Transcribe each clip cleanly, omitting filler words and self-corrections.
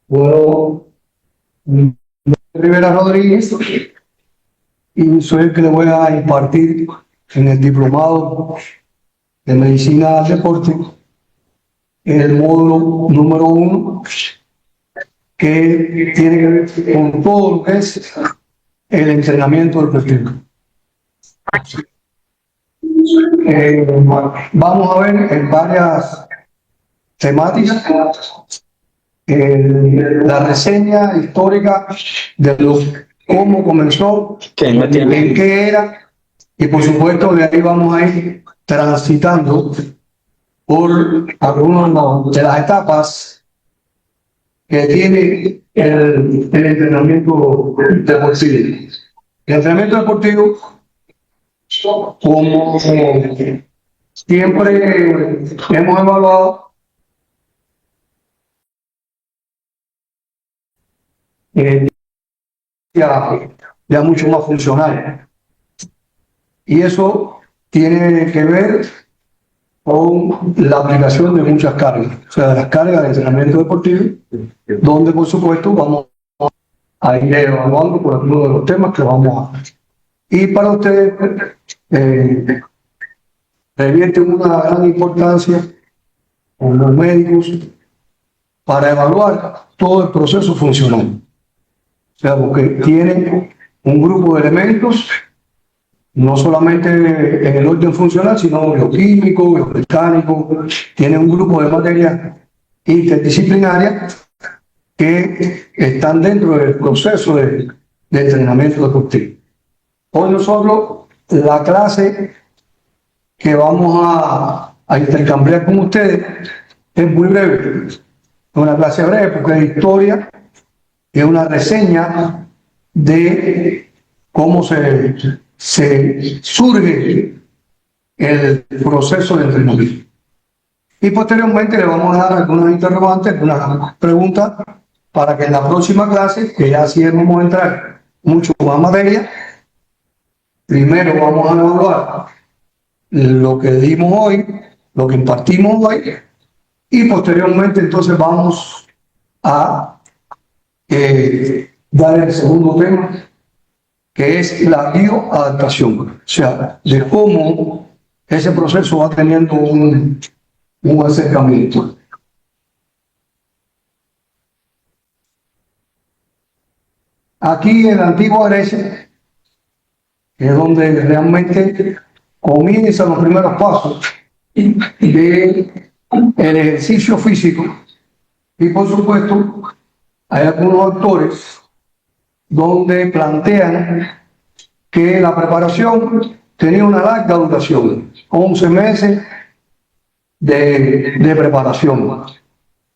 Bueno, Rivera Rodríguez y soy el que le voy a impartir en el diplomado de medicina del deporte el módulo número 1 que tiene que ver con todo lo que es el entrenamiento deportivo. Vamos a ver en varias temáticas la reseña histórica de cómo comenzó, en qué era, y por supuesto de ahí vamos a ir transitando por algunas de las etapas que tiene el entrenamiento deportivo. El entrenamiento deportivo, como siempre hemos evaluado, ya mucho más funcional. Y eso tiene que ver con la aplicación de muchas cargas, o sea, las cargas de entrenamiento deportivo, donde por supuesto vamos a ir evaluando por algunos de los temas que vamos a ver. Y para ustedes revierte una gran importancia con los médicos para evaluar todo el proceso funcional. O sea, porque tienen un grupo de elementos, no solamente en el orden funcional, sino bioquímico, biomecánico, tiene un grupo de materias interdisciplinarias que están dentro del proceso de entrenamiento deportivo. Hoy nosotros, la clase que vamos a intercambiar con ustedes es muy breve, es una clase breve porque es historia, es una reseña de cómo se surge el proceso de entrenamiento. Y posteriormente le vamos a dar algunos interrogantes, algunas preguntas, para que en la próxima clase, que ya sí vamos a entrar mucho más materia, primero vamos a evaluar lo que dimos hoy, lo que impartimos hoy, y posteriormente entonces vamos a dar el segundo tema, que es la bioadaptación, o sea, de cómo ese proceso va teniendo un acercamiento. Aquí en la antigua Grecia es donde realmente comienzan los primeros pasos del ejercicio físico, y por supuesto hay algunos autores donde plantean que la preparación tenía una larga duración, 11 meses de preparación.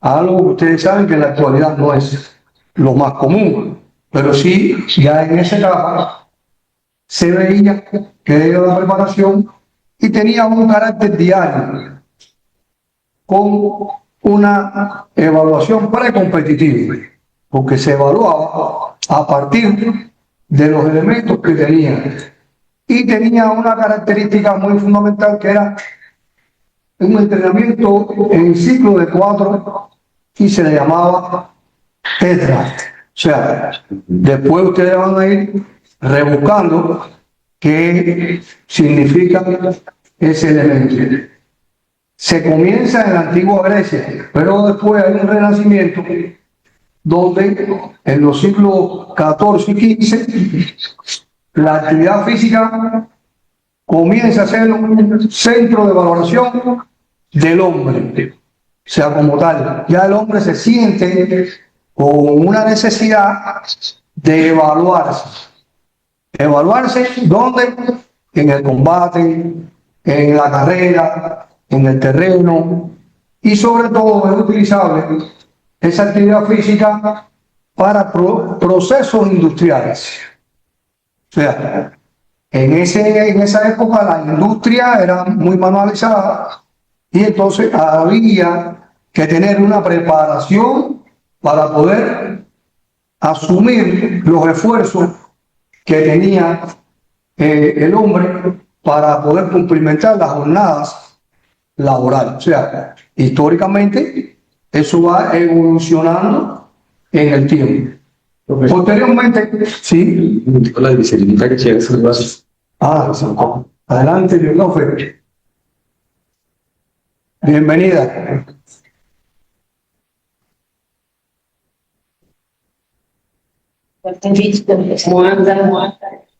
Algo que ustedes saben que en la actualidad no es lo más común, pero sí, ya en esa etapa se veía que era la preparación y tenía un carácter diario, con una evaluación precompetitiva, porque se evaluaba a partir de los elementos que tenía. Y tenía una característica muy fundamental, que era un entrenamiento en ciclo de 4 y se le llamaba tetra. O sea, después ustedes van a ir rebuscando qué significa ese elemento. Se comienza en la antigua Grecia, pero después hay un renacimiento donde en los siglos XIV y XV la actividad física comienza a ser un centro de valoración del hombre. O sea, como tal, ya el hombre se siente con una necesidad de evaluarse. ¿Evaluarse dónde? En el combate, en la carrera, en el terreno, y sobre todo es utilizable esa actividad física para procesos industriales. O sea, en esa época la industria era muy manualizada y entonces había que tener una preparación para poder asumir los esfuerzos que tenía el hombre para poder cumplimentar las jornadas laborales. O sea, históricamente eso va evolucionando en el tiempo. Posteriormente, sí. La vicelinita que llega a las Adelante, profe. Bienvenida.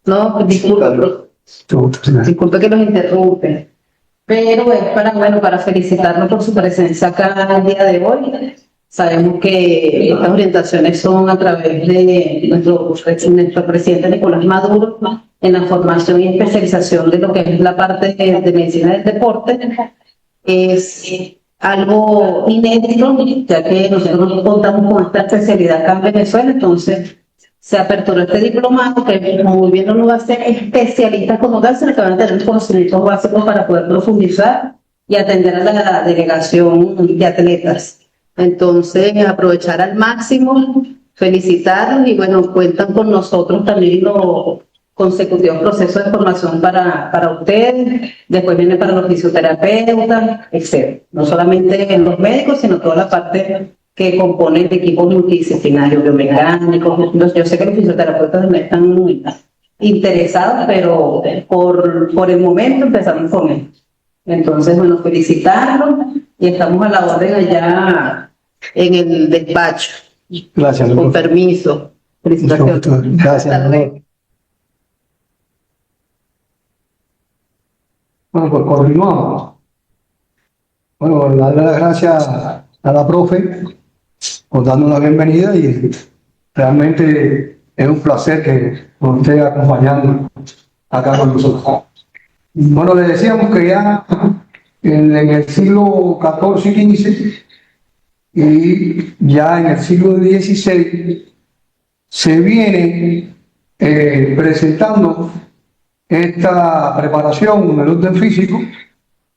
No, disculpe que los interrumpe, pero es para felicitarlo por su presencia acá el día de hoy. Sabemos que estas orientaciones son a través de nuestro presidente Nicolás Maduro en la formación y especialización de lo que es la parte de medicina del deporte. Es algo inédito, ya que nosotros no contamos con esta especialidad acá en Venezuela, entonces se aperturó este diplomado que muy bien no lo va a ser especialista como tal, sino que van a tener los conocimientos básicos para poder profundizar y atender a la delegación de atletas. Entonces, aprovechar al máximo, felicitarlos y bueno, cuentan con nosotros también los consecutivos procesos de formación para ustedes, después viene para los fisioterapeutas, etc. No solamente en los médicos, sino toda la parte que compone el equipo multidisciplinario, biomecánicos. Yo sé que los fisioterapeutas no están muy interesados, pero por el momento empezamos con él. Entonces, bueno, felicitarlos y estamos a la orden allá en el despacho. Gracias. Con permiso. Felicitaciones. Gracias. Bueno, pues continuamos. Bueno, darle las gracias a la profe por darnos la bienvenida y realmente es un placer que nos esté acompañando acá con nosotros. Bueno, le decíamos que ya en el siglo XIV y XV y ya en el siglo XVI se viene presentando esta preparación en el orden físico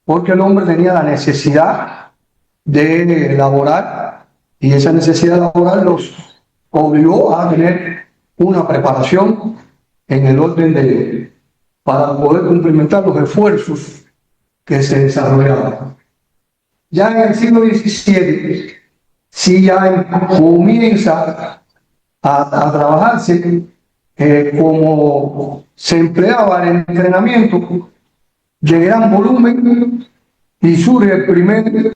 porque el hombre tenía la necesidad de laborar y esa necesidad laboral los obligó a tener una preparación en el orden para poder cumplimentar los esfuerzos que se desarrollaban. Ya en el siglo XVII sí ya comienza a trabajarse como se empleaba en el entrenamiento de gran volumen y surge el primer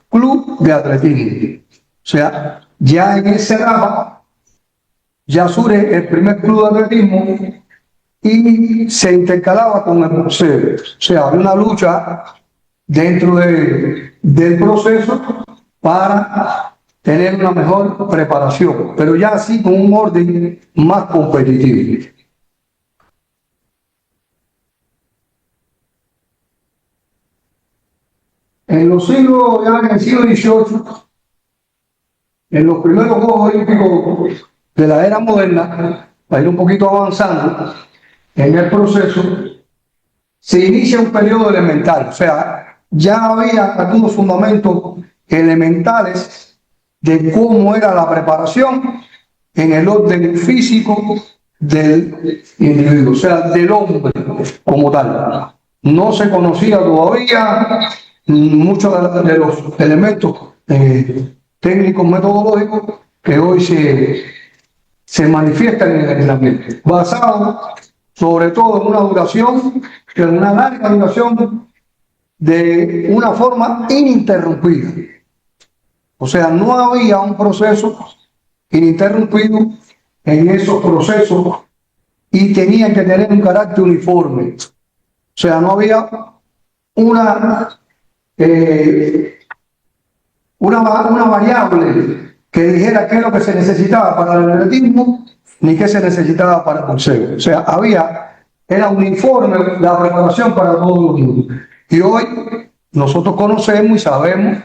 club de atletismo. O sea, ya en esa etapa ya surge el primer club de atletismo y se intercalaba con el boxeo. O sea, había una lucha dentro del proceso para tener una mejor preparación, pero ya así con un orden más competitivo. En el siglo XVIII, en los primeros Juegos Olímpicos de la era moderna, para ir un poquito avanzando en el proceso, se inicia un periodo elemental, o sea, ya había algunos fundamentos elementales de cómo era la preparación en el orden físico del individuo, o sea, del hombre como tal. No se conocía todavía muchos de los elementos técnicos metodológicos que hoy se manifiestan en el entrenamiento, basado sobre todo en una duración, en una larga duración de una forma ininterrumpida. O sea, no había un proceso ininterrumpido en esos procesos y tenían que tener un carácter uniforme. O sea, no había una variable que dijera qué es lo que se necesitaba para el atletismo ni qué se necesitaba para el boxeo. O sea, era uniforme la preparación para todo el mundo. Y hoy nosotros conocemos y sabemos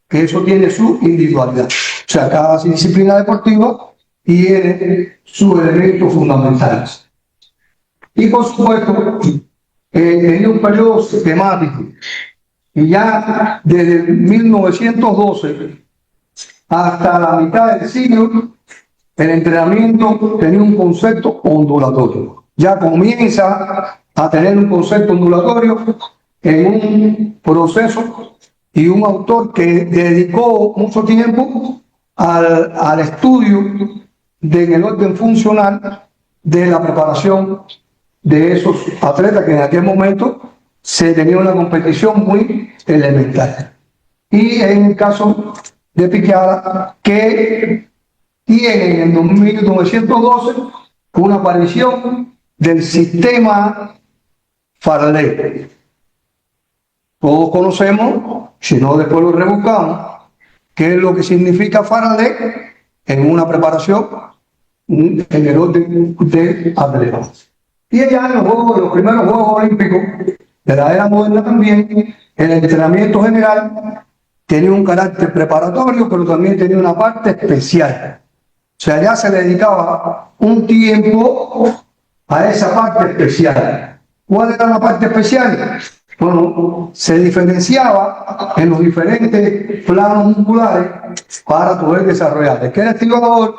que eso tiene su individualidad. O sea, cada disciplina deportiva tiene sus elementos fundamentales. Y por supuesto, tenía un periodo sistemático. Y ya desde 1912 hasta la mitad del siglo, el entrenamiento tenía un concepto ondulatorio. Ya comienza a tener un concepto ondulatorio en un proceso y un autor que dedicó mucho tiempo al estudio del orden funcional de la preparación de esos atletas que en aquel momento se tenía una competición muy elemental. Y en el caso de Piquiara, que tiene en 1912 una aparición del sistema Faraday. Todos conocemos, si no después lo rebuscamos, qué es lo que significa Faraday en una preparación en el orden de atletas. Y allá en los primeros Juegos Olímpicos de la era moderna también, el entrenamiento general tenía un carácter preparatorio, pero también tenía una parte especial. O sea, ya se le dedicaba un tiempo a esa parte especial. ¿Cuál era la parte especial? Bueno, se diferenciaba en los diferentes planos musculares para poder desarrollar. El que era estibador,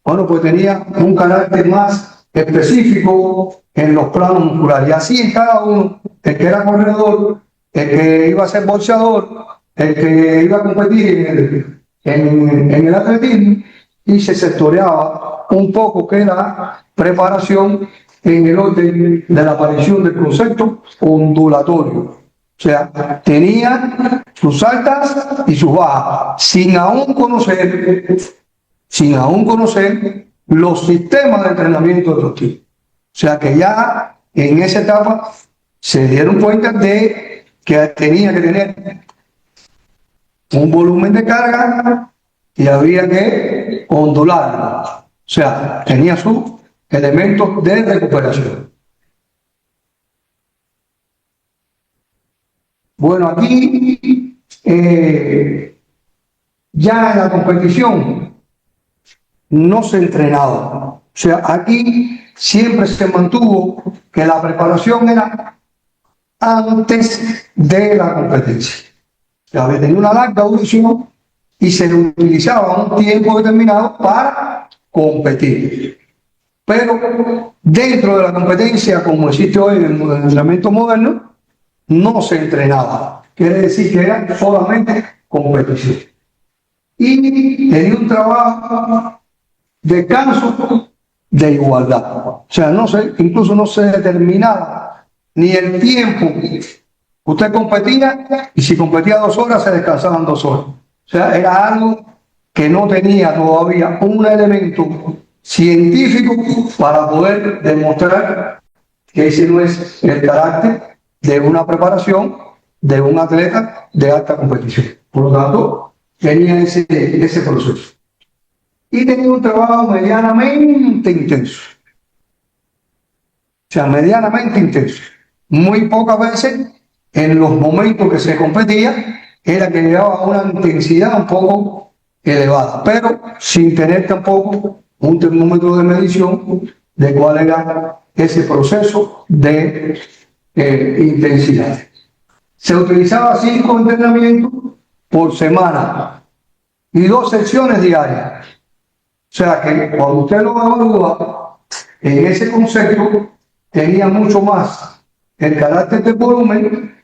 bueno, pues tenía un carácter más específico en los planos musculares. Y así en cada uno, el que era corredor, el que iba a ser boxeador, el que iba a competir en el atletismo, y se sectoreaba un poco que era preparación en el orden de la aparición del concepto ondulatorio. O sea, tenía sus altas y sus bajas, sin aún conocer los sistemas de entrenamiento de los tipos. O sea, que ya en esa etapa se dieron cuenta de que tenía que tener un volumen de carga y había que ondularlo. O sea, tenía sus elementos de recuperación. Bueno, aquí ya en la competición no se entrenaba. O sea, aquí siempre se mantuvo que la preparación era antes de la competencia. O sea, tenía una larga duración y se utilizaba un tiempo determinado para competir. Pero dentro de la competencia, como existe hoy en el entrenamiento moderno, no se entrenaba. Quiere decir que era solamente competición. Y tenía un trabajo de descanso de igualdad. O sea, incluso no se determinaba ni el tiempo. Usted competía y si competía 2 horas, se descansaban 2 horas. O sea, era algo que no tenía todavía un elemento científico para poder demostrar que ese no es el carácter de una preparación de un atleta de alta competición. Por lo tanto, tenía ese proceso. Y tenía un trabajo medianamente intenso. O sea, medianamente intenso. Muy pocas veces, en los momentos que se competía, era que llegaba a una intensidad un poco elevada, pero sin tener tampoco un termómetro de medición de cuál era ese proceso de intensidad. Se utilizaba 5 entrenamientos por semana y 2 sesiones diarias. O sea que cuando usted lo evalúa en ese concepto, tenía mucho más el carácter de volumen,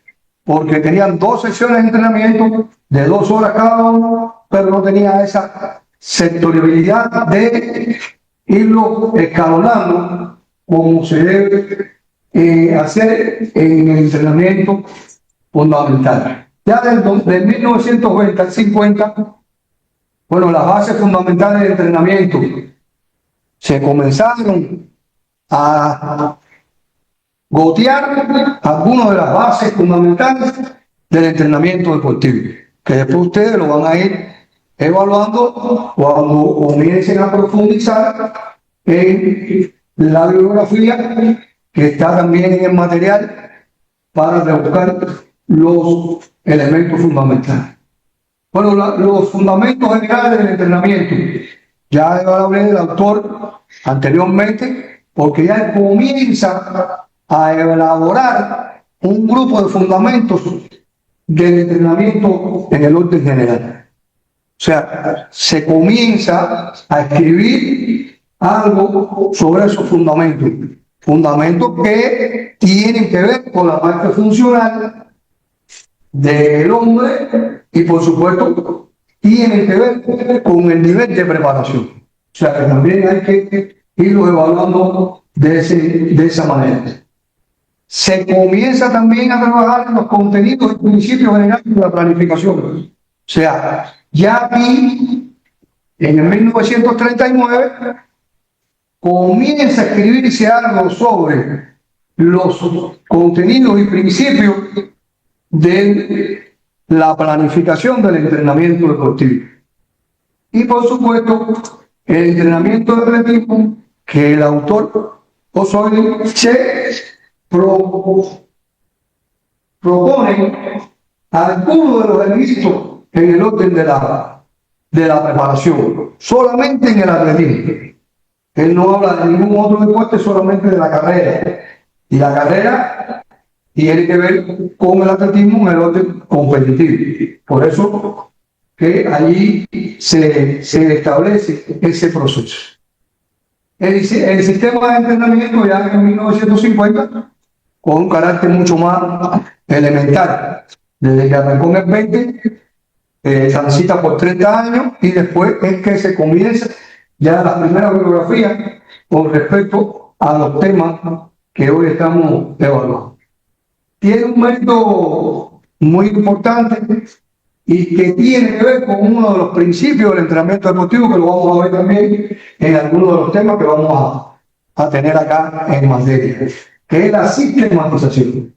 porque tenían 2 sesiones de entrenamiento de 2 horas cada uno, pero no tenía esa sectorialidad de irlo escalonando como se debe hacer en el entrenamiento fundamental. Ya del 1920 al 50, bueno, las bases fundamentales del entrenamiento se comenzaron a gotear algunas de las bases fundamentales del entrenamiento deportivo, que después ustedes lo van a ir evaluando cuando comiencen a profundizar en la bibliografía que está también en el material para rebuscar los elementos fundamentales. Bueno, los fundamentos generales del entrenamiento, ya hablé del autor anteriormente, porque ya comienza a elaborar un grupo de fundamentos del entrenamiento en el orden general. O sea, se comienza a escribir algo sobre esos fundamentos que tienen que ver con la parte funcional del hombre y, por supuesto, tiene que ver con el nivel de preparación. O sea, que también hay que irlo evaluando de esa manera. Se comienza también a trabajar en los contenidos y principios generales de la planificación. O sea, ya aquí, en el 1939, comienza a escribirse algo sobre los contenidos y principios de la planificación del entrenamiento deportivo. Y por supuesto, el entrenamiento de atletismo, que el autor Osorio se propone algunos de los elementos en el orden de la preparación, solamente en el atletismo. Él no habla de ningún otro deporte, solamente de la carrera. Y la carrera tiene que ver con el atletismo en el orden competitivo. Por eso que allí se establece ese proceso. El sistema de entrenamiento ya en 1950, con un carácter mucho más elemental. Desde que arrancó en el 20, transita por 30 años y después es que se comienza ya la primera bibliografía con respecto a los temas que hoy estamos evaluando. Tiene un mérito muy importante y que tiene que ver con uno de los principios del entrenamiento deportivo, que lo vamos a ver también en algunos de los temas que vamos a tener acá en materia, que es la sistematización.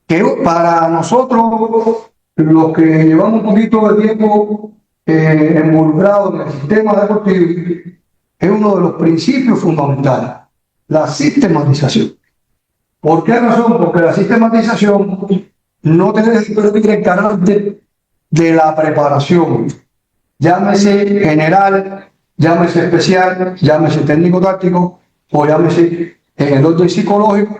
Que para nosotros, los que llevamos un poquito de tiempo involucrados en el sistema deportivo, es uno de los principios fundamentales, la sistematización. ¿Por qué razón? Porque la sistematización no tiene que perder el carácter de la preparación, llámese general, llámese especial, llámese técnico-táctico o llámese en el orden psicológico,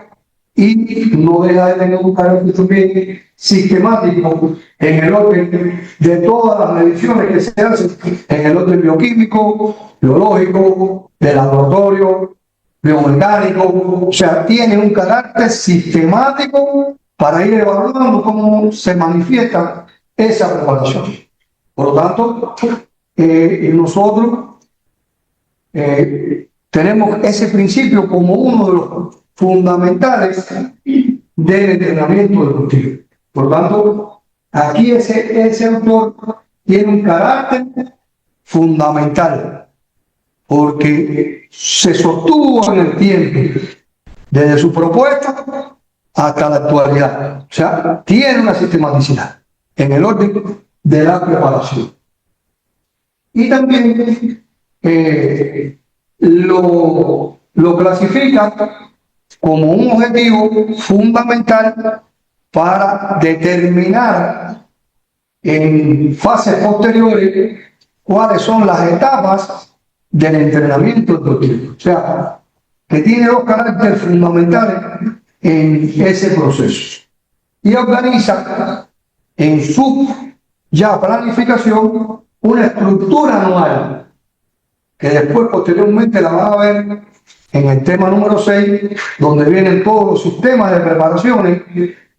y no deja de tener un carácter también sistemático en el orden de todas las mediciones que se hacen en el orden bioquímico, biológico, de laboratorio, biomecánico. O sea, tiene un carácter sistemático para ir evaluando cómo se manifiesta esa preparación. Por lo tanto, nosotros tenemos ese principio como uno de los fundamentales del entrenamiento deportivo. Por lo tanto, aquí ese autor tiene un carácter fundamental, porque se sostuvo en el tiempo, desde su propuesta hasta la actualidad. O sea, tiene una sistematicidad en el orden de la preparación. Y también lo clasifica como un objetivo fundamental para determinar en fases posteriores cuáles son las etapas del entrenamiento deportivo. O sea, que tiene dos caracteres fundamentales en ese proceso. Y organiza en su ya planificación una estructura anual, que después posteriormente la van a ver en el tema número 6, donde vienen todos los sistemas de preparaciones,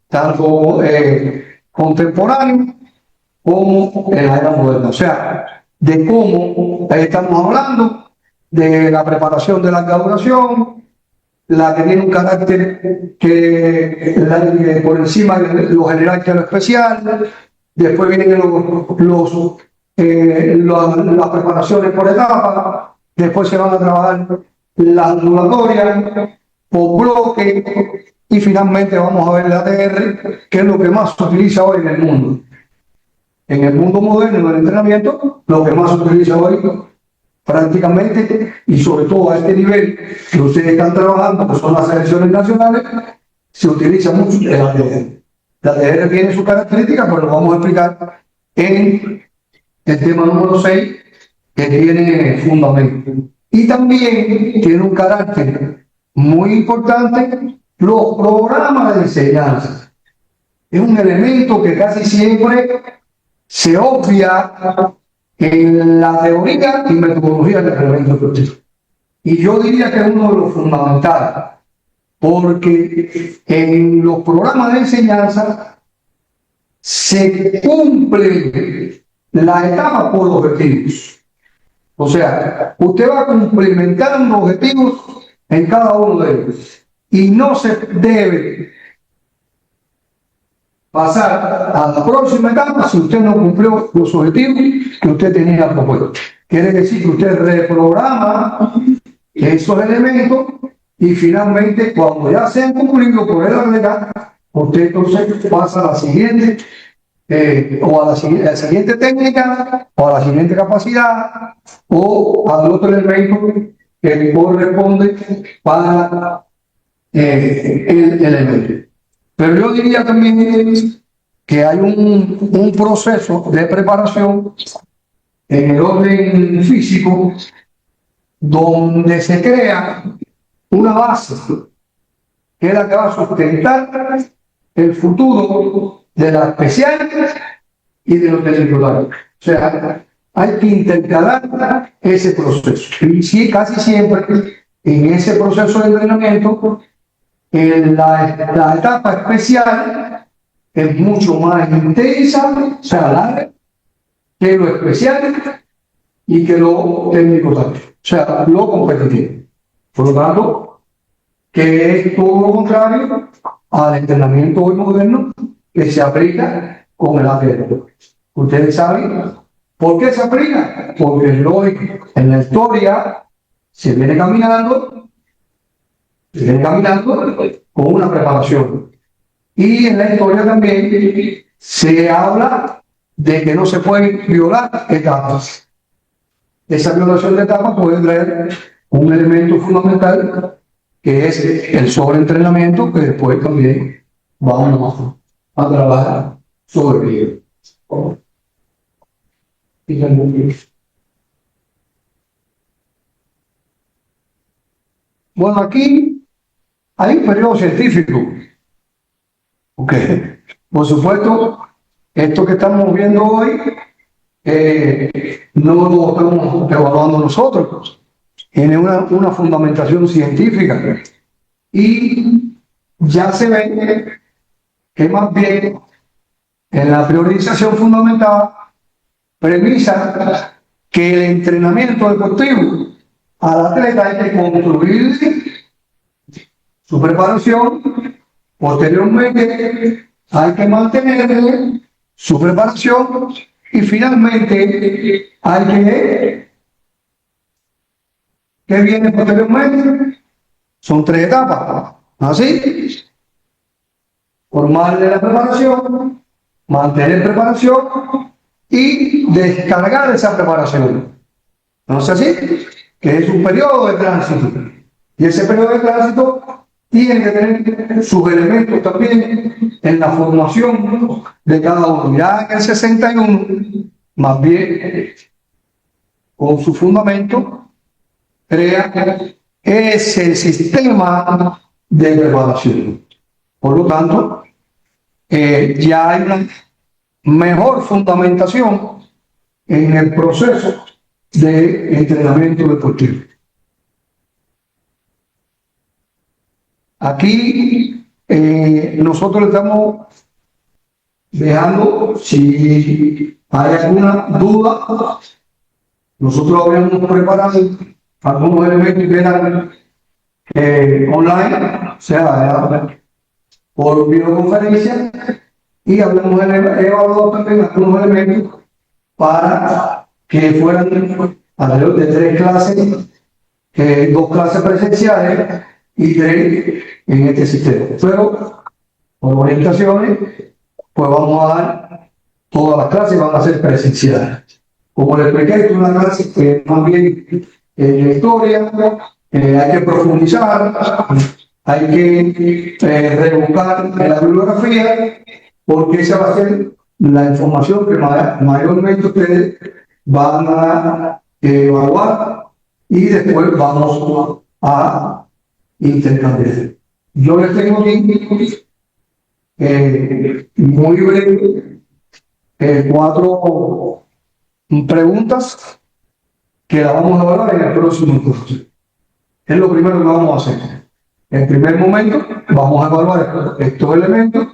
tanto contemporáneos como en la era moderna. O sea, de cómo estamos hablando de la preparación de larga duración, la que tiene un carácter que por encima de lo general que lo especial. Después vienen las preparaciones por etapas, después se van a trabajar las ambulatorias por bloque y finalmente vamos a ver el ATR, que es lo que más se utiliza hoy en el mundo. En el mundo moderno del entrenamiento, lo que más se utiliza hoy prácticamente, y sobre todo a este nivel que ustedes están trabajando, que son las selecciones nacionales, se utiliza mucho el ATR. La ATR tiene sus características, pero lo vamos a explicar en el tema número 6, que tiene fundamento. Y también tiene un carácter muy importante los programas de enseñanza. Es un elemento que casi siempre se obvia en la teoría y metodología del entrenamiento deportivo. Y yo diría que es uno de los fundamentales, porque en los programas de enseñanza se cumple la etapa por objetivos. O sea, usted va cumplimentando objetivos en cada uno de ellos. Y no se debe pasar a la próxima etapa si usted no cumplió los objetivos que usted tenía propuesto. Quiere decir que usted reprograma esos elementos y finalmente, cuando ya se han cumplido por el agregado, usted entonces pasa a la siguiente, o a la siguiente técnica, o a la siguiente capacidad, o al otro elemento que corresponde para el elemento. Pero yo diría también que hay un proceso de preparación en el orden físico donde se crea una base que es la que va a sustentar el futuro de las especiales y de los territoriales. O sea, hay que intercalar ese proceso. Y sí, casi siempre en ese proceso de entrenamiento, la etapa especial es mucho más intensa, o sea, larga, que lo especial y que lo técnico también. O sea, lo competitivo. Por lo tanto, que es todo lo contrario al entrenamiento hoy moderno que se aplica con el APR. Ustedes saben por qué se aplica, porque hoy en la historia se viene caminando con una preparación. Y en la historia también se habla de que no se pueden violar etapas. Esa violación de etapas puede traer un elemento fundamental que es el sobreentrenamiento, que después también vamos a trabajar sobre ello. Bueno, aquí hay un periodo científico. Okay. Por supuesto, esto que estamos viendo hoy no lo estamos evaluando nosotros. Tiene una fundamentación científica. Y ya se ve que más bien en la priorización fundamental premisa que el entrenamiento deportivo al atleta hay que construir su preparación, posteriormente hay que mantener su preparación y finalmente hay ¿qué viene posteriormente? Son 3 etapas, ¿así? Formarle la preparación, mantener preparación y descargar esa preparación. ¿No es así? Que es un periodo de tránsito. Y ese periodo de tránsito tiene que tener sus elementos también en la formación de cada uno. Ya en el 61, más bien, con su fundamento, crea ese sistema de preparación. Por lo tanto, ya hay una mejor fundamentación en el proceso de entrenamiento deportivo. Aquí nosotros le estamos dejando, si hay alguna duda, nosotros habíamos preparado algunos elementos que eran online, o sea, por videoconferencia, y habíamos evaluado también algunos elementos para que fueran alrededor de 3 clases, 2 clases presenciales y 3 en este sistema. Pero, por orientaciones, pues vamos a dar todas las clases, van a ser presenciales. Como les expliqué, es una clase que más bien en la historia, hay que profundizar, hay que rebuscar en la bibliografía, porque esa va a ser la información que mayormente ustedes van a evaluar y después vamos a intercambiar. Yo les tengo aquí muy breve 4 preguntas que las vamos a evaluar en el próximo curso. Es lo primero que vamos a hacer. En primer momento, vamos a evaluar estos elementos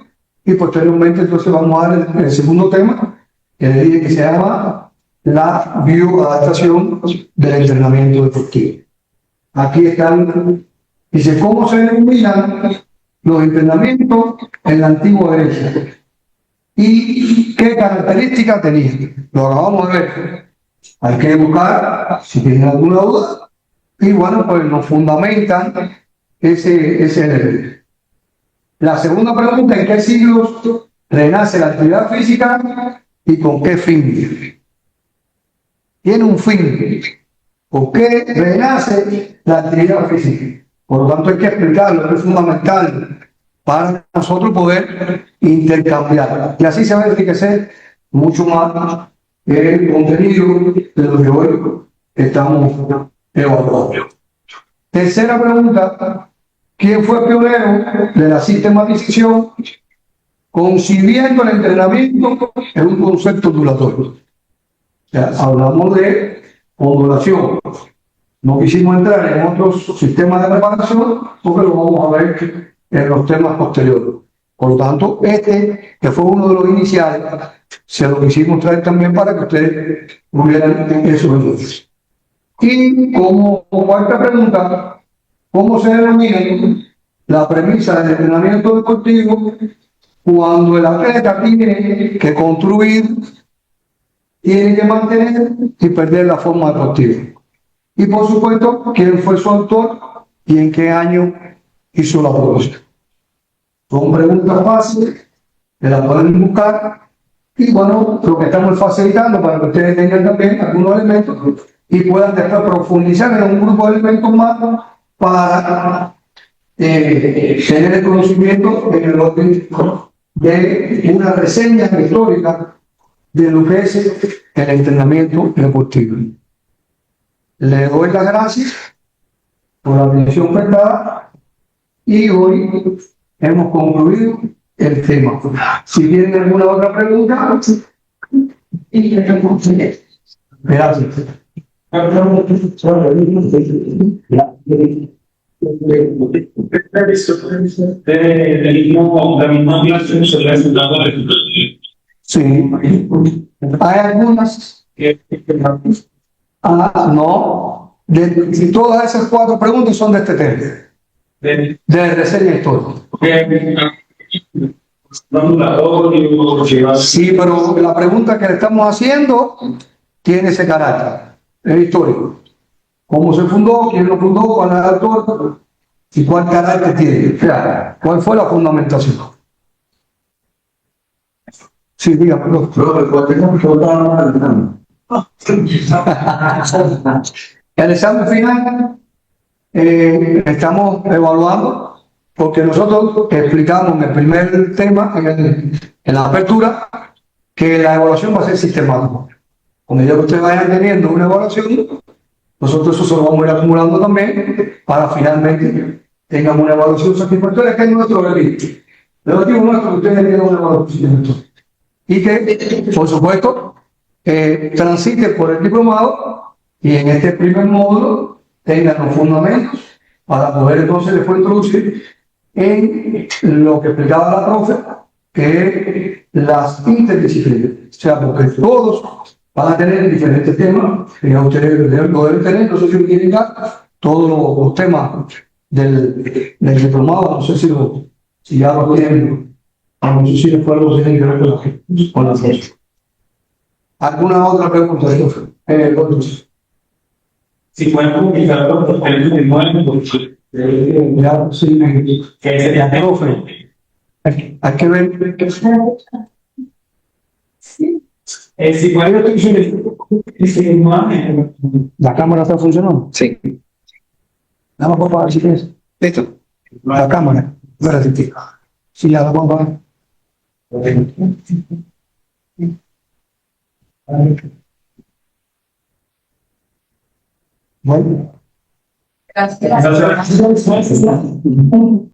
y posteriormente entonces vamos a dar el segundo tema, que le dije que se llama la bioadaptación del entrenamiento deportivo. Aquí están, dice, ¿cómo se denominan los entrenamientos en la antigua Grecia? ¿Y qué características tenían? Lo acabamos de ver. Hay que buscar si tienen alguna duda y bueno, pues nos fundamentan ese nivel. La segunda pregunta, ¿en qué siglos renace la actividad física y con qué fin? Tiene un fin. ¿Por qué renace la actividad física? Por lo tanto, hay que explicarlo, es fundamental para nosotros poder intercambiar. Y así se va a enriquecer mucho más el contenido de lo que hoy estamos evaluando. Tercera pregunta, ¿quién fue pionero de la sistematización concibiendo el entrenamiento en un concepto ondulatorio? O sea, hablamos de ondulación. No quisimos entrar en otros sistemas de preparación porque lo vamos a ver en los temas posteriores. Por lo tanto, este, que fue uno de los iniciales, se lo quisimos traer también para que ustedes tuvieran esos enuncios. Y como cuarta pregunta, ¿cómo se denomina la premisa del entrenamiento deportivo cuando el atleta tiene que construir, tiene que mantener y perder la forma deportiva? Y por supuesto, quién fue su autor y en qué año hizo la propuesta. Son preguntas fáciles, que las pueden buscar. Y bueno, lo que estamos facilitando para que ustedes tengan también algunos elementos y puedan después profundizar en un grupo de elementos más para tener el conocimiento en el orden de una reseña histórica de lo que es el entrenamiento deportivo. Le doy las gracias por la atención prestada y hoy hemos concluido el tema. Si tienen alguna otra pregunta, gracias. Sí, hay algunas. No, de todas esas 4 preguntas son de este tema, de reseña histórica. Sí, pero la pregunta que le estamos haciendo tiene ese carácter, es histórico. ¿Cómo se fundó? ¿Quién lo fundó? ¿Cuál es el autor? ¿Y cuál carácter tiene? O sea, ¿cuál fue la fundamentación? Sí, dígame. El examen final estamos evaluando porque nosotros explicamos en el primer tema, en la apertura, que la evaluación va a ser sistemática. Cuando ya ustedes vayan teniendo una evaluación, nosotros eso se lo vamos a ir acumulando también para finalmente tengan una evaluación satisfactoria, que es nuestro objetivo. El objetivo nuestro es que ustedes tengan una evaluación y que, por supuesto, transite por el diplomado y en este primer módulo tengan los fundamentos para poder entonces después introducir en lo que explicaba la profe, que es las interdisciplinas. O sea, porque todos van a tener diferentes temas, que ya ustedes lo deben tener, no sé si quieren dar todos los temas del diplomado, no sé si ya lo tienen, no sé si después lo tienen que ver con la fecha. ¿Alguna otra pregunta? Si pueden comunicar con los papeles de nuevo, Ya, sí, que sería profe, hay que ver qué si pueden la cámara está funcionando. Sí. Nada más para ver si tienes. Listo. La cámara. Espérate. Sí, ya la vamos a ver. Bueno. Gracias. Gracias.